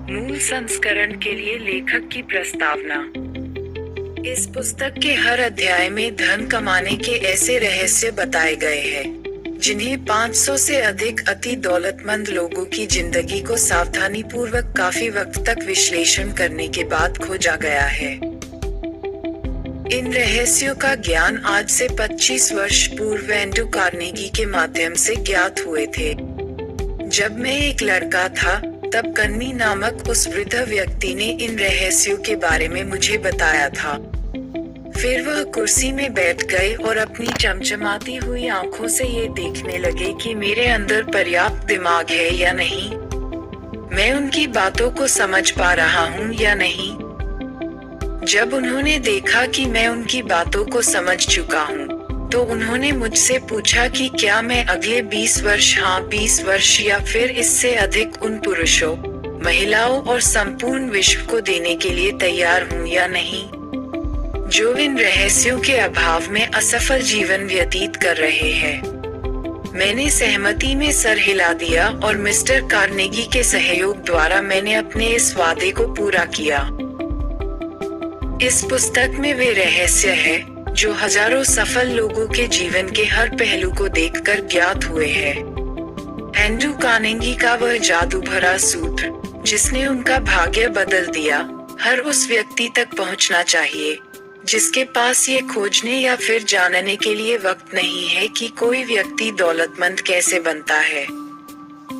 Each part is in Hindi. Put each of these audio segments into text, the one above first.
मूल संस्करण के लिए लेखक की प्रस्तावना। इस पुस्तक के हर अध्याय में धन कमाने के ऐसे रहस्य बताए गए हैं जिन्हें 500 से अधिक अति दौलतमंद लोगों की जिंदगी को सावधानीपूर्वक काफी वक्त तक विश्लेषण करने के बाद खोजा गया है। इन रहस्यों का ज्ञान आज से 25 वर्ष पूर्व एंड्रू कार्नेगी के माध्यम से ज्ञात हुए थे। जब मैं एक लड़का था तब कन्नी नामक उस वृद्ध व्यक्ति ने इन रहस्यों के बारे में मुझे बताया था। फिर वह कुर्सी में बैठ गए और अपनी चमचमाती हुई आंखों से ये देखने लगे कि मेरे अंदर पर्याप्त दिमाग है या नहीं, मैं उनकी बातों को समझ पा रहा हूँ या नहीं। जब उन्होंने देखा कि मैं उनकी बातों को समझ चुका हूँ तो उन्होंने मुझसे पूछा कि क्या मैं अगले 20 वर्ष, हाँ 20 वर्ष या फिर इससे अधिक उन पुरुषों, महिलाओं और संपूर्ण विश्व को देने के लिए तैयार हूँ या नहीं, जो इन रहस्यों के अभाव में असफल जीवन व्यतीत कर रहे हैं। मैंने सहमति में सर हिला दिया और मिस्टर कार्नेगी के सहयोग द्वारा मैंने अपने इस वादे को पूरा किया। इस पुस्तक में वे रहस्य है जो हजारों सफल लोगों के जीवन के हर पहलू को देखकर ज्ञात हुए हैं। एंड्रू कार्नेगी का वह जादू भरा सूत्र जिसने उनका भाग्य बदल दिया, हर उस व्यक्ति तक पहुंचना चाहिए जिसके पास ये खोजने या फिर जानने के लिए वक्त नहीं है कि कोई व्यक्ति दौलतमंद कैसे बनता है।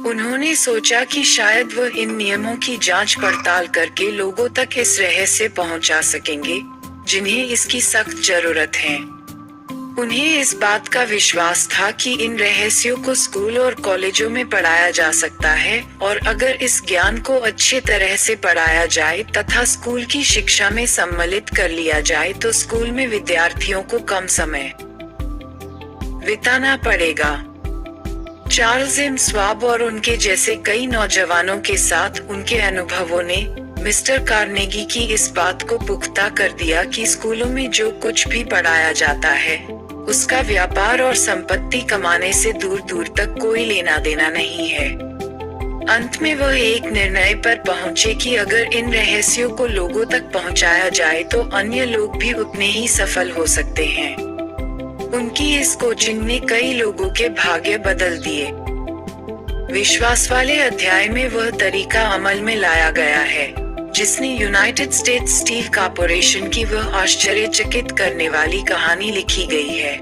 उन्होंने सोचा कि शायद वह इन नियमों की जांच पड़ताल करके लोगों तक इस रहस्य पहुंचा सकेंगे जिन्हें इसकी सख्त जरूरत है। उन्हें इस बात का विश्वास था कि इन रहस्यों को स्कूल और कॉलेजों में पढ़ाया जा सकता है और अगर इस ज्ञान को अच्छे तरह से पढ़ाया जाए तथा स्कूल की शिक्षा में सम्मिलित कर लिया जाए तो स्कूल में विद्यार्थियों को कम समय बिताना पड़ेगा। चार्ल्स एम स्वाब और उनके जैसे कई नौजवानों के साथ उनके अनुभवों ने मिस्टर कार्नेगी की इस बात को पुख्ता कर दिया कि स्कूलों में जो कुछ भी पढ़ाया जाता है उसका व्यापार और संपत्ति कमाने से दूर दूर तक कोई लेना देना नहीं है। अंत में वह एक निर्णय पर पहुंचे कि अगर इन रहस्यों को लोगों तक पहुंचाया जाए तो अन्य लोग भी उतने ही सफल हो सकते हैं। उनकी इस कोचिंग ने कई लोगों के भाग्य बदल दिए। विश्वास वाले अध्याय में वह तरीका अमल में लाया गया है जिसने यूनाइटेड स्टेट्स स्टील कॉर्पोरेशन की वह आश्चर्यचकित करने वाली कहानी लिखी गई है।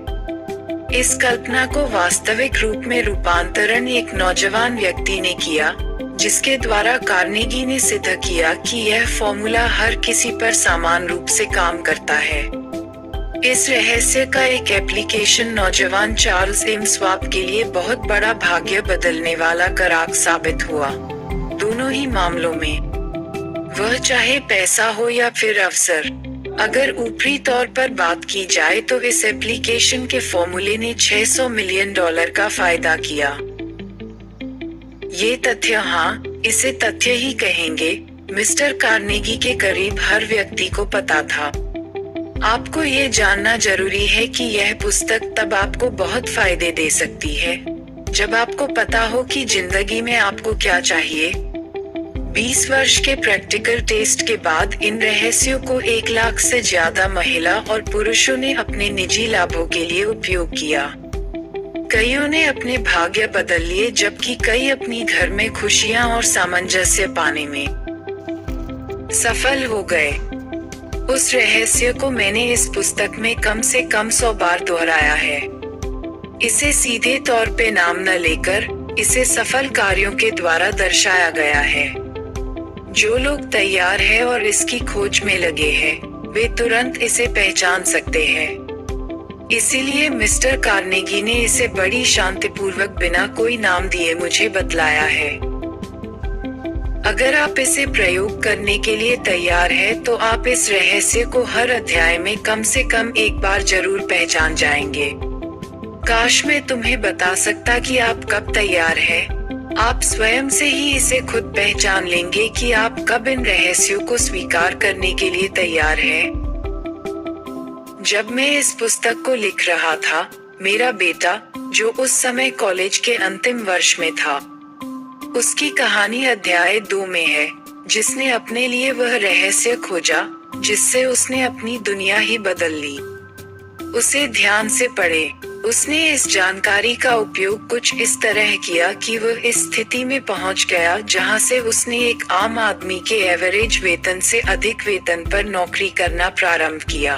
इस कल्पना को वास्तविक रूप में रूपांतरण एक नौजवान व्यक्ति ने किया जिसके द्वारा कार्नेगी ने सिद्ध किया कि यह फॉर्मूला हर किसी पर समान रूप से काम करता है। इस रहस्य का एक एप्लीकेशन नौजवान चार्ल्स एम स्वाब के लिए बहुत बड़ा भाग्य बदलने वाला करार साबित हुआ। दोनों ही मामलों में वह चाहे पैसा हो या फिर अवसर, अगर ऊपरी तौर पर बात की जाए तो इस एप्लीकेशन के फॉर्मूले ने $600 मिलियन का फायदा किया। ये तथ्य, हाँ इसे तथ्य ही कहेंगे, मिस्टर कार्नेगी के करीब हर व्यक्ति को पता था। आपको ये जानना जरूरी है कि यह पुस्तक तब आपको बहुत फायदे दे सकती है जब आपको पता हो कि जिंदगी में आपको क्या चाहिए। 20 वर्ष के प्रैक्टिकल टेस्ट के बाद इन रहस्यों को 1 लाख से ज्यादा महिला और पुरुषों ने अपने निजी लाभों के लिए उपयोग किया। कईयों ने अपने भाग्य बदल लिए जबकि कई अपनी घर में खुशियां और सामंजस्य पाने में सफल हो गए। उस रहस्य को मैंने इस पुस्तक में कम से कम 100 बार दोहराया है। इसे सीधे तौर पे नाम न लेकर इसे सफल कार्यों के द्वारा दर्शाया गया है। जो लोग तैयार है और इसकी खोज में लगे हैं, वे तुरंत इसे पहचान सकते हैं। इसीलिए मिस्टर कार्नेगी ने इसे बड़ी शांतिपूर्वक बिना कोई नाम दिए मुझे बतलाया है। अगर आप इसे प्रयोग करने के लिए तैयार है तो आप इस रहस्य को हर अध्याय में कम से कम एक बार जरूर पहचान जाएंगे। काश मैं तुम्हें बता सकता कि आप कब तैयार है। आप स्वयं से ही इसे खुद पहचान लेंगे कि आप कब इन रहस्यों को स्वीकार करने के लिए तैयार हैं। जब मैं इस पुस्तक को लिख रहा था, मेरा बेटा, जो उस समय कॉलेज के अंतिम वर्ष में था, उसकी कहानी अध्याय 2 में है, जिसने अपने लिए वह रहस्य खोजा जिससे उसने अपनी दुनिया ही बदल ली। उसे ध्यान से पढ़े। उसने इस जानकारी का उपयोग कुछ इस तरह किया कि वह इस स्थिति में पहुंच गया जहां से उसने एक आम आदमी के एवरेज वेतन से अधिक वेतन पर नौकरी करना प्रारंभ किया।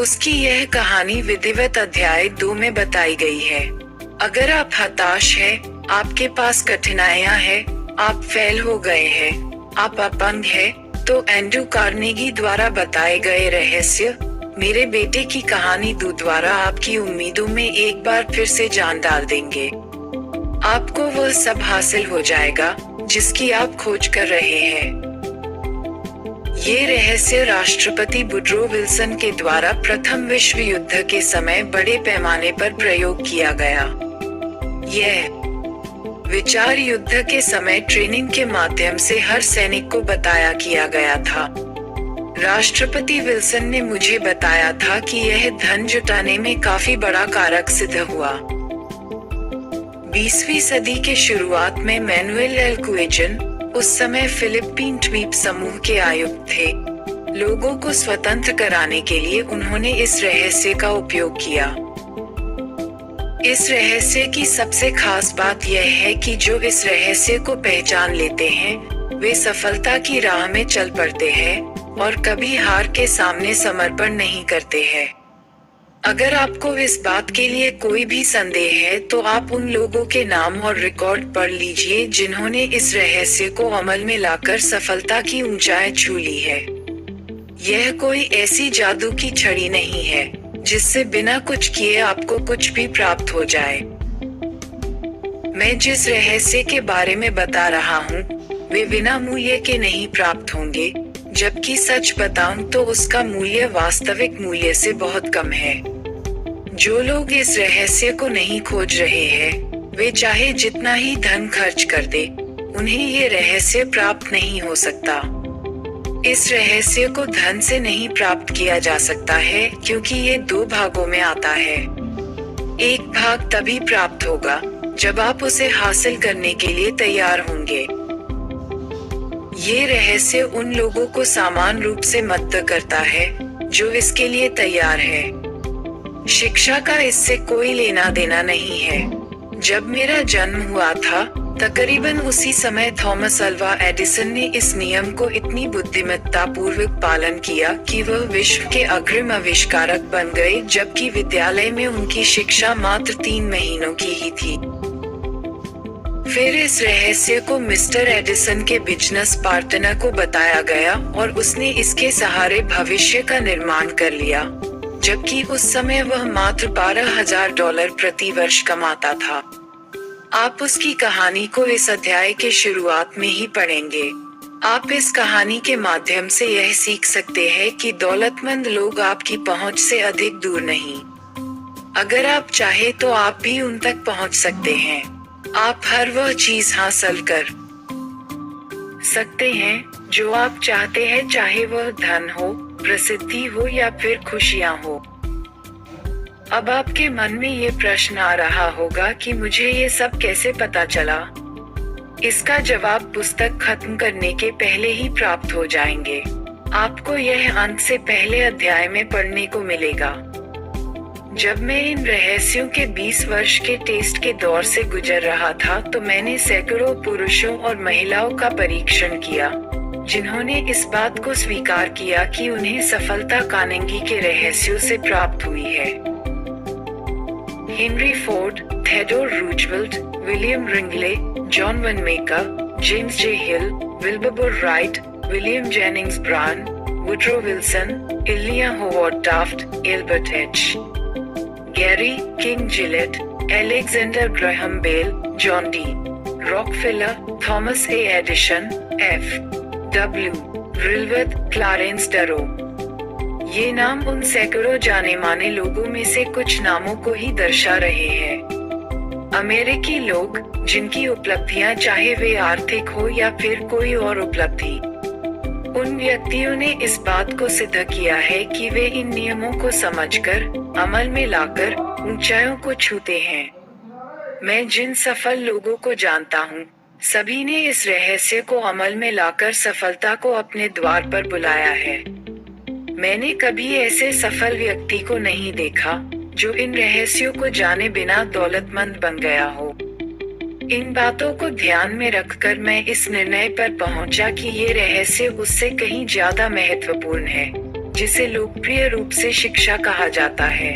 उसकी यह कहानी विधिवत अध्याय 2 में बताई गई है। अगर आप हताश हैं, आपके पास कठिनाइयां हैं, आप फेल हो गए हैं, आप अपंग हैं, तो एंड्रू कार्नेगी द्वारा बताए गए रहस्य मेरे बेटे की कहानी 2 द्वारा आपकी उम्मीदों में एक बार फिर से जान डाल देंगे। आपको वह सब हासिल हो जाएगा जिसकी आप खोज कर रहे हैं। ये रहस्य राष्ट्रपति वुडरो विल्सन के द्वारा प्रथम विश्व युद्ध के समय बड़े पैमाने पर प्रयोग किया गया। यह विचार युद्ध के समय ट्रेनिंग के माध्यम से हर सैनिक को बताया किया गया था। राष्ट्रपति विल्सन ने मुझे बताया था कि यह धन जुटाने में काफी बड़ा कारक सिद्ध हुआ। 20वीं सदी के शुरुआत में मैनुएल एल क्वेजन, उस समय फिलिपीन द्वीप समूह के आयुक्त थे। लोगों को स्वतंत्र कराने के लिए उन्होंने इस रहस्य का उपयोग किया। इस रहस्य की सबसे खास बात यह है कि जो इस रहस्य को पहचान लेते हैं, वे सफलता की राह में चल पड़ते हैं और कभी हार के सामने समर्पण नहीं करते हैं। अगर आपको इस बात के लिए कोई भी संदेह है तो आप उन लोगों के नाम और रिकॉर्ड पढ़ लीजिए जिन्होंने इस रहस्य को अमल में लाकर सफलता की ऊंचाई छू ली है। यह कोई ऐसी जादू की छड़ी नहीं है जिससे बिना कुछ किए आपको कुछ भी प्राप्त हो जाए। मैं जिस रहस्य के बारे में बता रहा हूँ, वे बिना मूल्य के नहीं प्राप्त होंगे, जबकि सच बताऊं तो उसका मूल्य वास्तविक मूल्य से बहुत कम है। जो लोग इस रहस्य को नहीं खोज रहे हैं, वे चाहे जितना ही धन खर्च कर दे, उन्हें ये रहस्य प्राप्त नहीं हो सकता। इस रहस्य को धन से नहीं प्राप्त किया जा सकता है क्योंकि ये 2 भागों में आता है। एक भाग तभी प्राप्त होगा जब आप उसे हासिल करने के लिए तैयार होंगे। ये रहस्य उन लोगों को समान रूप से मदद करता है जो इसके लिए तैयार है। शिक्षा का इससे कोई लेना देना नहीं है। जब मेरा जन्म हुआ था, तकरीबन उसी समय थॉमस अल्वा एडिसन ने इस नियम को इतनी बुद्धिमत्ता पूर्वक पालन किया कि वह विश्व के अग्रिम आविष्कारक बन गए, जबकि विद्यालय में उनकी शिक्षा मात्र 3 महीनों की ही थी। फिर इस रहस्य को मिस्टर एडिसन के बिजनेस पार्टनर को बताया गया और उसने इसके सहारे भविष्य का निर्माण कर लिया, जबकि उस समय वह मात्र $12,000 प्रति वर्ष कमाता था। आप उसकी कहानी को इस अध्याय के शुरुआत में ही पढ़ेंगे। आप इस कहानी के माध्यम से यह सीख सकते हैं कि दौलतमंद लोग आपकी पहुंच से अधिक दूर नहीं। अगर आप चाहे तो आप भी उन तक पहुंच सकते हैं। आप हर वह चीज हासिल कर सकते हैं जो आप चाहते हैं, चाहे वह धन हो, प्रसिद्धि हो या फिर खुशियां हो। अब आपके मन में ये प्रश्न आ रहा होगा कि मुझे ये सब कैसे पता चला? इसका जवाब पुस्तक खत्म करने के पहले ही प्राप्त हो जाएंगे। आपको यह अंत से पहले अध्याय में पढ़ने को मिलेगा। जब मैं इन रहस्यों के 20 वर्ष के टेस्ट के दौर से गुजर रहा था तो मैंने सैकड़ों पुरुषों और महिलाओं का परीक्षण किया जिन्होंने इस बात को स्वीकार किया कि उन्हें सफलता कार्नेगी के रहस्यों से प्राप्त हुई है। Henry Ford, Theodore Roosevelt, William Wrigley, John Wanamaker, James J Hill, Wilbur Wright, William Jennings Bryan, Woodrow Wilson, इलिया Howard Taft, Elbert H. Gary King Gillette, Alexander Graham Bell, John D Rockefeller, Thomas A Edison, F W Woolworth, Clarence Darrow. ये नाम उन सैकड़ों जाने माने लोगों में से कुछ नामों को ही दर्शा रहे हैं। अमेरिकी लोग जिनकी उपलब्धियां चाहे वे आर्थिक हो या फिर कोई और उपलब्धि, उन व्यक्तियों ने इस बात को सिद्ध किया है कि वे इन नियमों को समझकर, अमल में लाकर ऊंचाइयों को छूते हैं। मैं जिन सफल लोगों को जानता हूँ, सभी ने इस रहस्य को अमल में लाकर सफलता को अपने द्वार पर बुलाया है। मैंने कभी ऐसे सफल व्यक्ति को नहीं देखा जो इन रहस्यों को जाने बिना दौलतमंद बन गया हो। इन बातों को ध्यान में रखकर मैं इस निर्णय पर पहुंचा कि ये रहस्य उससे कहीं ज्यादा महत्वपूर्ण है, जिसे लोकप्रिय रूप से शिक्षा कहा जाता है।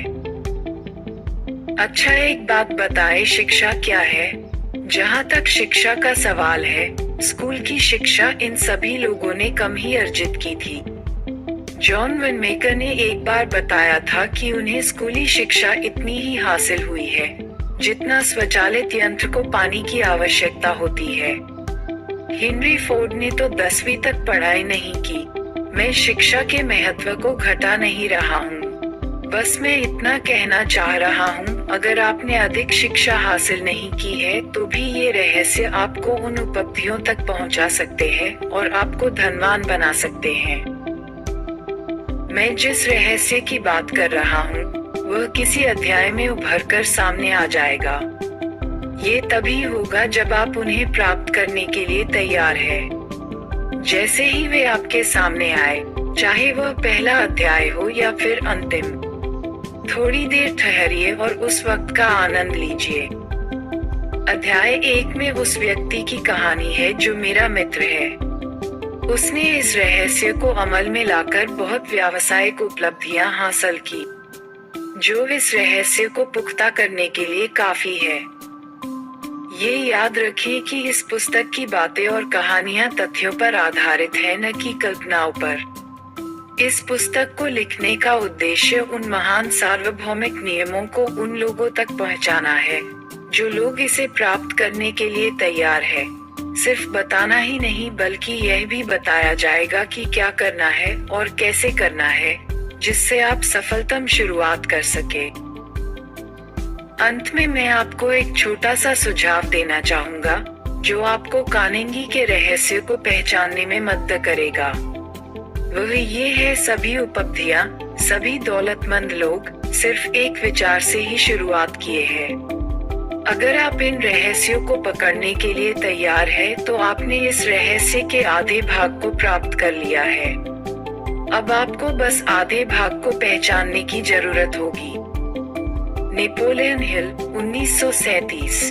अच्छा, एक बात बताएं, शिक्षा क्या है? जहाँ तक शिक्षा का सवाल है, स्कूल की शिक्षा इन सभी लोगों ने कम ही अर्जित की थी। जॉन वनमेकर ने एक बार बताया था कि उन्हें स्कूली शिक्षा इतनी ही हासिल हुई है जितना स्वचालित यंत्र को पानी की आवश्यकता होती है। हेनरी फोर्ड ने तो 10वीं तक पढ़ाई नहीं की। मैं शिक्षा के महत्व को घटा नहीं रहा हूँ, बस मैं इतना कहना चाह रहा हूँ, अगर आपने अधिक शिक्षा हासिल नहीं की है तो भी ये रहस्य आपको उन उपलब्धियों तक पहुँचा सकते हैं और आपको धनवान बना सकते हैं। मैं जिस रहस्य की बात कर रहा हूँ वह किसी अध्याय में उभर कर सामने आ जाएगा। ये तभी होगा जब आप उन्हें प्राप्त करने के लिए तैयार हैं। जैसे ही वे आपके सामने आए, चाहे वह पहला अध्याय हो या फिर अंतिम, थोड़ी देर ठहरिए और उस वक्त का आनंद लीजिए। अध्याय 1 में उस व्यक्ति की कहानी है जो मेरा मित्र है। उसने इस रहस्य को अमल में लाकर बहुत व्यावसायिक उपलब्धियां हासिल की, जो इस रहस्य को पुख्ता करने के लिए काफी है। ये याद रखिए कि इस पुस्तक की बातें और कहानियां तथ्यों पर आधारित है, न कि कल्पनाओं पर। इस पुस्तक को लिखने का उद्देश्य उन महान सार्वभौमिक नियमों को उन लोगों तक पहुंचाना है जो लोग इसे प्राप्त करने के लिए तैयार है। सिर्फ बताना ही नहीं, बल्कि यह भी बताया जाएगा कि क्या करना है और कैसे करना है, जिससे आप सफलतम शुरुआत कर सके। अंत में मैं आपको एक छोटा सा सुझाव देना चाहूंगा जो आपको कार्नेगी के रहस्य को पहचानने में मदद करेगा। वह ये है, सभी उपलब्धियां, सभी दौलतमंद लोग सिर्फ एक विचार से ही शुरुआत किए हैं। अगर आप इन रहस्यों को पकड़ने के लिए तैयार हैं, तो आपने इस रहस्य के आधे भाग को प्राप्त कर लिया है। अब आपको बस आधे भाग को पहचानने की जरूरत होगी। Napoleon Hill, 1937।